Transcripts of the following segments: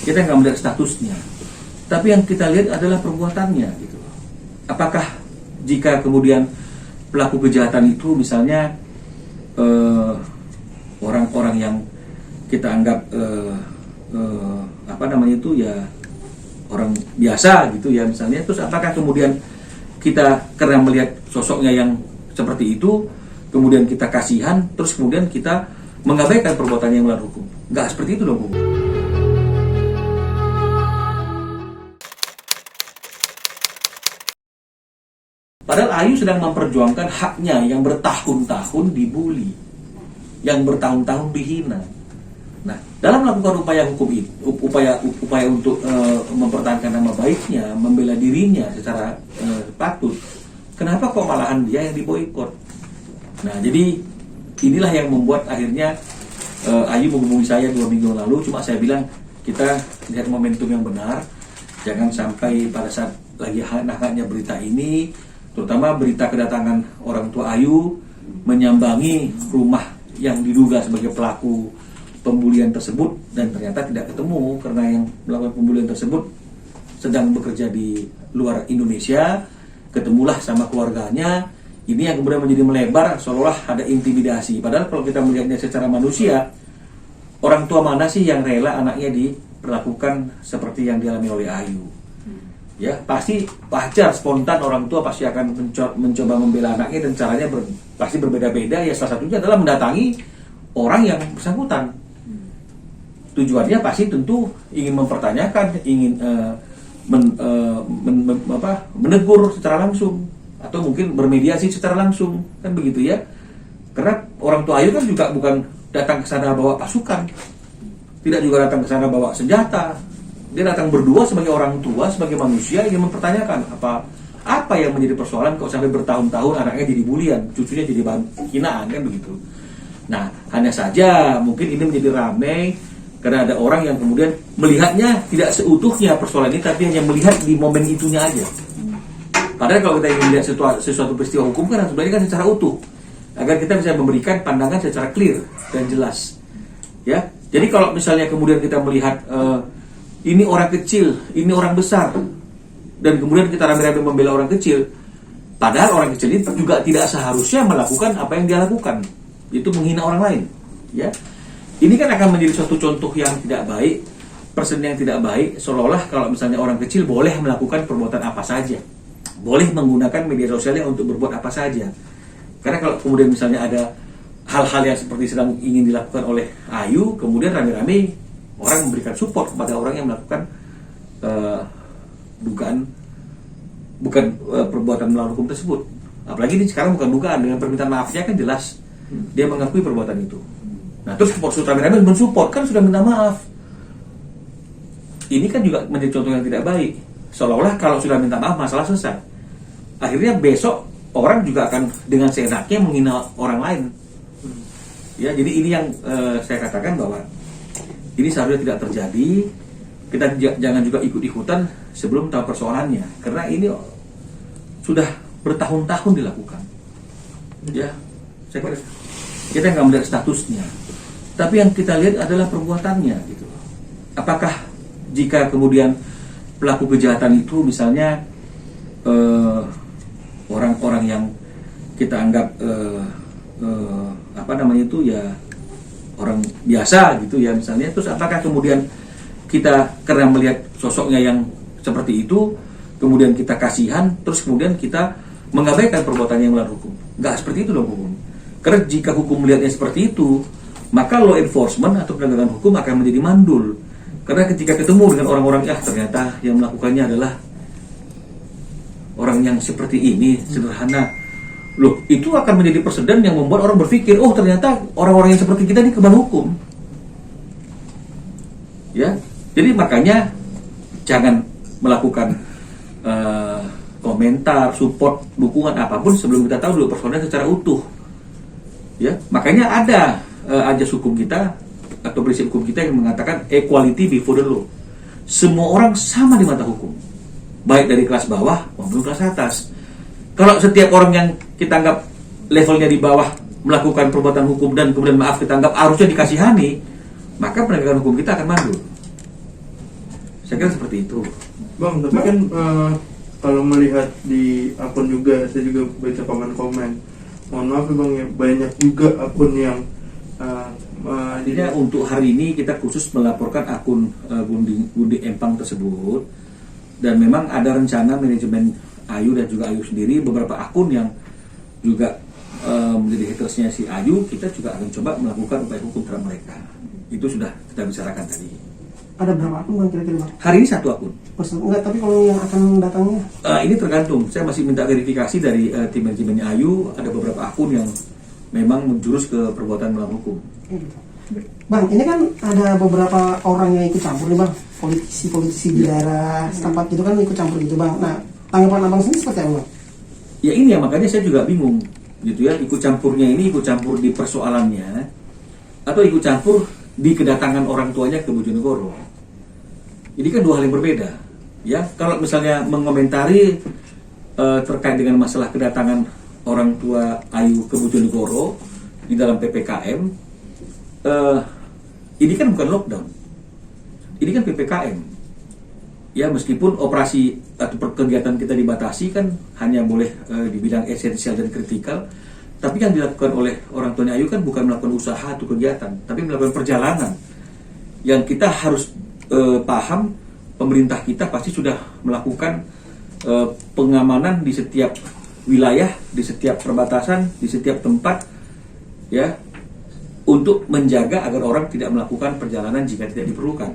kita nggak melihat statusnya, tapi yang kita lihat adalah perbuatannya gitu. Apakah jika kemudian pelaku kejahatan itu misalnya orang-orang yang kita anggap orang biasa gitu ya misalnya, terus apakah kemudian kita karena melihat sosoknya yang seperti itu kemudian kita kasihan, terus kemudian kita mengabaikan perbuatannya yang melanggar hukum? Nggak seperti itu dong, Bung. Padahal Ayu sedang memperjuangkan haknya yang bertahun-tahun dibully, yang bertahun-tahun dihina. Nah, dalam melakukan upaya hukum itu, upaya untuk mempertahankan nama baiknya, membela dirinya secara patut, kenapa kok malahan dia yang diboikot? Nah, jadi inilah yang membuat akhirnya Ayu menghubungi saya 2 minggu lalu. Cuma saya bilang kita lihat momentum yang benar, jangan sampai pada saat lagi hangat-hangatnya berita ini, terutama berita kedatangan orang tua Ayu menyambangi rumah yang diduga sebagai pelaku pembulian tersebut, dan ternyata tidak ketemu karena yang melakukan pembulian tersebut sedang bekerja di luar Indonesia. Ketemulah sama keluarganya. Ini yang kemudian menjadi melebar seolah ada intimidasi. Padahal kalau kita melihatnya secara manusia, orang tua mana sih yang rela anaknya diperlakukan seperti yang dialami oleh Ayu? Ya, pasti wajar, spontan orang tua pasti akan mencoba membela anaknya, dan caranya pasti berbeda-beda. Ya, salah satunya adalah mendatangi orang yang bersangkutan. Tujuannya pasti tentu ingin mempertanyakan, ingin menegur secara langsung, atau mungkin bermediasi secara langsung, kan begitu ya. Karena orang tua Ayu kan juga bukan datang ke sana bawa pasukan, tidak juga datang ke sana bawa senjata. Dia datang berdua sebagai orang tua, sebagai manusia, ingin mempertanyakan apa yang menjadi persoalan kok sampai bertahun-tahun anaknya jadi bulian, cucunya jadi bahan hinaan, kan begitu. Nah, hanya saja mungkin ini menjadi ramai karena ada orang yang kemudian melihatnya tidak seutuhnya persoalan ini, tapi hanya melihat di momen itunya aja. Padahal kalau kita ingin melihat sesuatu peristiwa hukum kan sebenarnya kan secara utuh, agar kita bisa memberikan pandangan secara clear dan jelas. Ya, jadi kalau misalnya kemudian kita melihat ini orang kecil, ini orang besar, dan kemudian kita rame-rame membela orang kecil, padahal orang kecil itu juga tidak seharusnya melakukan apa yang dia lakukan, itu menghina orang lain. Ya, ini kan akan menjadi suatu contoh yang tidak baik, persen yang tidak baik, seolah-olah kalau misalnya orang kecil boleh melakukan perbuatan apa saja, boleh menggunakan media sosialnya untuk berbuat apa saja. Karena kalau kemudian misalnya ada hal-hal yang seperti sedang ingin dilakukan oleh Ayu, kemudian rame-rame orang memberikan support kepada orang yang melakukan perbuatan melawan hukum tersebut. Apalagi ini sekarang bukan dugaan, dengan permintaan maafnya kan jelas dia mengakui perbuatan itu. Nah, terus support rame-rame mensupport, kan sudah minta maaf. Ini kan juga menjadi contoh yang tidak baik. Seolah-olah kalau sudah minta maaf masalah selesai. Akhirnya besok orang juga akan dengan seenaknya menghina orang lain. Ya, jadi ini yang saya katakan bahwa ini seharusnya tidak terjadi. Kita jangan juga ikut-ikutan sebelum tahu persoalannya, karena ini sudah bertahun-tahun dilakukan. Ya, saya kira kita nggak melihat statusnya, tapi yang kita lihat adalah perbuatannya gitu. Apakah jika kemudian pelaku kejahatan itu misalnya orang-orang yang kita anggap orang biasa gitu ya misalnya, terus apakah kemudian kita karena melihat sosoknya yang seperti itu kemudian kita kasihan, terus kemudian kita mengabaikan perbuatannya yang melanggar hukum? Nggak seperti itu dong, hukum. Karena jika hukum melihatnya seperti itu, maka law enforcement atau penegakan hukum akan menjadi mandul. Karena ketika ketemu dengan orang-orang ternyata yang melakukannya adalah orang yang seperti ini, sederhana, loh, itu akan menjadi preseden yang membuat orang berpikir, oh ternyata orang-orang yang seperti kita ini kebal hukum. Ya, jadi makanya jangan melakukan komentar, support, dukungan apapun sebelum kita tahu dulu persoalannya secara utuh. Ya, makanya ada ajas hukum kita atau prinsip hukum kita yang mengatakan equality before the law. Semua orang sama di mata hukum, baik dari kelas bawah maupun kelas atas. Kalau setiap orang yang kita anggap levelnya di bawah melakukan perbuatan hukum dan kemudian maaf kita anggap harusnya dikasihani, maka penegakan hukum kita akan mandul. Saya kira seperti itu. Bang, tapi kan kalau melihat di akun juga, saya juga baca komen-komen. Mohon maaf ya Bang, ya, banyak juga akun yang Artinya untuk hari ini kita khusus melaporkan akun Gundi Empang tersebut, dan memang ada rencana manajemen Ayu dan juga Ayu sendiri beberapa akun yang juga menjadi hatersnya si Ayu, kita juga akan coba melakukan upaya hukum terhadap mereka. Itu sudah kita bicarakan tadi. Ada berapa akun Bang kira-kira Bang? Hari ini 1 akun. Enggak, tapi kalau yang akan datangnya? Ini tergantung. Saya masih minta verifikasi dari tim manajemennya Ayu. Ada beberapa akun yang memang menjurus ke perbuatan melawan hukum. Bang, ini kan ada beberapa orang yang ikut campur nih Bang, politisi-politisi di daerah setempat itu kan ikut campur gitu Bang. Nah, tanggapan Abang sendiri seperti apa Bang? Ya ini ya, makanya saya juga bingung gitu ya, ikut campurnya ini ikut campur di persoalannya atau ikut campur di kedatangan orang tuanya ke Bojonegoro. Ini kan dua hal yang berbeda. Ya, kalau misalnya mengomentari terkait dengan masalah kedatangan orang tua Ayu ke Bojonegoro di dalam PPKM, ini kan bukan lockdown, ini kan PPKM. Ya, meskipun operasi atau kegiatan kita dibatasi kan hanya boleh dibilang esensial dan kritikal, tapi yang dilakukan oleh orang tuanya Ayu kan bukan melakukan usaha atau kegiatan, tapi melakukan perjalanan. Yang kita harus paham, pemerintah kita pasti sudah melakukan pengamanan di setiap wilayah, di setiap perbatasan, di setiap tempat, ya, untuk menjaga agar orang tidak melakukan perjalanan jika tidak diperlukan.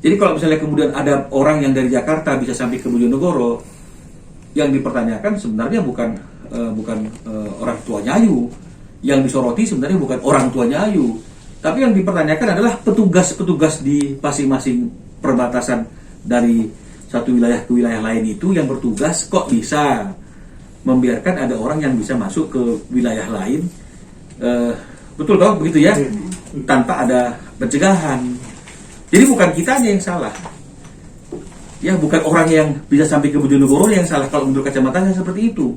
Jadi kalau misalnya kemudian ada orang yang dari Jakarta bisa sampai ke Bojonegoro, yang dipertanyakan sebenarnya bukan orang tuanya Ayu, yang disoroti sebenarnya bukan orang tuanya Ayu, tapi yang dipertanyakan adalah petugas-petugas di masing-masing perbatasan dari satu wilayah ke wilayah lain itu yang bertugas kok bisa membiarkan ada orang yang bisa masuk ke wilayah lain, betul toh begitu ya, tanpa ada pencegahan. Jadi bukan kitanya yang salah, ya, bukan orang yang bisa sampai ke Bojonegoro yang salah kalau menurut kacamata saya seperti itu,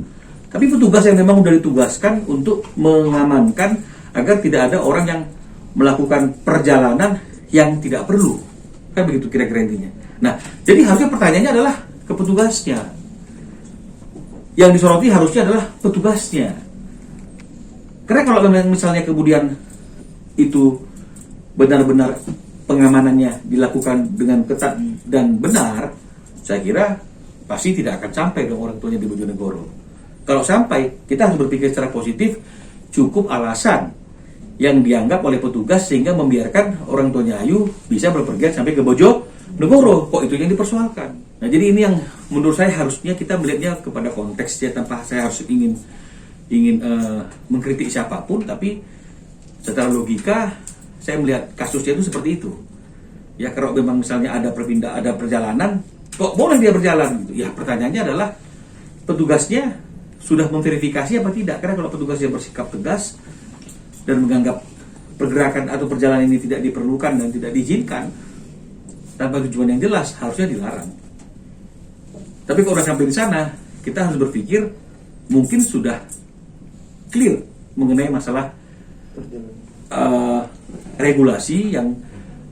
tapi petugas yang memang sudah ditugaskan untuk mengamankan agar tidak ada orang yang melakukan perjalanan yang tidak perlu, kan begitu kira-kira intinya. Nah, jadi harusnya pertanyaannya adalah ke petugasnya, yang disoroti harusnya adalah petugasnya. Karena kalau misalnya kemudian itu benar-benar pengamanannya dilakukan dengan ketat dan benar, saya kira pasti tidak akan sampai dong orang tuanya di Bojonegoro. Kalau sampai, kita harus berpikir secara positif, cukup alasan yang dianggap oleh petugas sehingga membiarkan orang tuanya Ayu bisa berpergian sampai ke Bojonegoro. Kok itu yang dipersoalkan? Nah, jadi ini yang menurut saya harusnya kita melihatnya kepada konteksnya, tanpa saya harus ingin mengkritik siapapun, tapi secara logika saya melihat kasusnya itu seperti itu. Ya, kalau memang misalnya ada perjalanan, kok boleh dia berjalan gitu? Ya, pertanyaannya adalah petugasnya sudah memverifikasi apa tidak? Karena kalau petugasnya bersikap tegas dan menganggap pergerakan atau perjalanan ini tidak diperlukan dan tidak diizinkan tanpa tujuan yang jelas, harusnya dilarang. Tapi kalau sudah sampai di sana, kita harus berpikir mungkin sudah clear mengenai masalah regulasi yang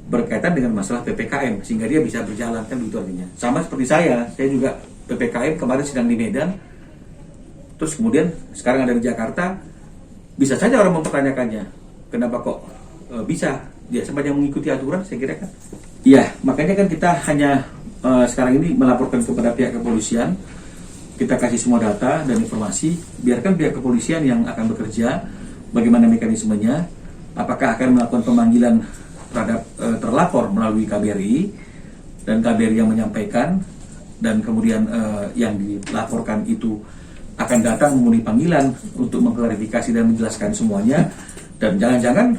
berkaitan dengan masalah PPKM sehingga dia bisa berjalan, kan begitu artinya. Sama seperti saya juga PPKM kemarin sedang di Medan, terus kemudian sekarang ada di Jakarta. Bisa saja orang mempertanyakannya, kenapa kok bisa? Ya, sepanjang mengikuti aturan, saya kira kan. Iya, makanya kan kita hanya sekarang ini melaporkan kepada pihak kepolisian. Kita kasih semua data dan informasi, biarkan pihak kepolisian yang akan bekerja, bagaimana mekanismenya, apakah akan melakukan pemanggilan terhadap terlapor melalui KBRI, dan KBRI yang menyampaikan, dan kemudian yang dilaporkan itu akan datang memenuhi panggilan untuk mengklarifikasi dan menjelaskan semuanya, dan jangan-jangan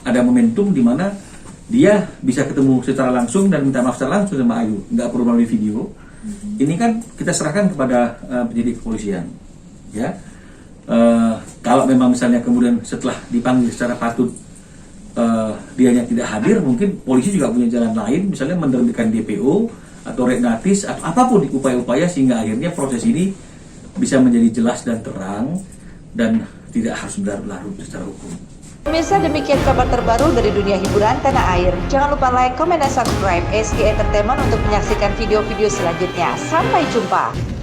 ada momentum di mana dia bisa ketemu secara langsung dan minta maaf secara langsung sama Ayu, nggak perlu melalui video. Ini kan kita serahkan kepada penyidik kepolisian, ya. Kalau memang misalnya kemudian setelah dipanggil secara patut dianya tidak hadir, mungkin polisi juga punya jalan lain, misalnya menerbitkan DPO atau red notice atau apapun upaya-upaya sehingga akhirnya proses ini bisa menjadi jelas dan terang dan tidak harus berlarut secara hukum. Pemirsa, demikian kabar terbaru dari dunia hiburan tanah air. Jangan lupa like, comment, dan subscribe SG Entertainment untuk menyaksikan video-video selanjutnya. Sampai jumpa.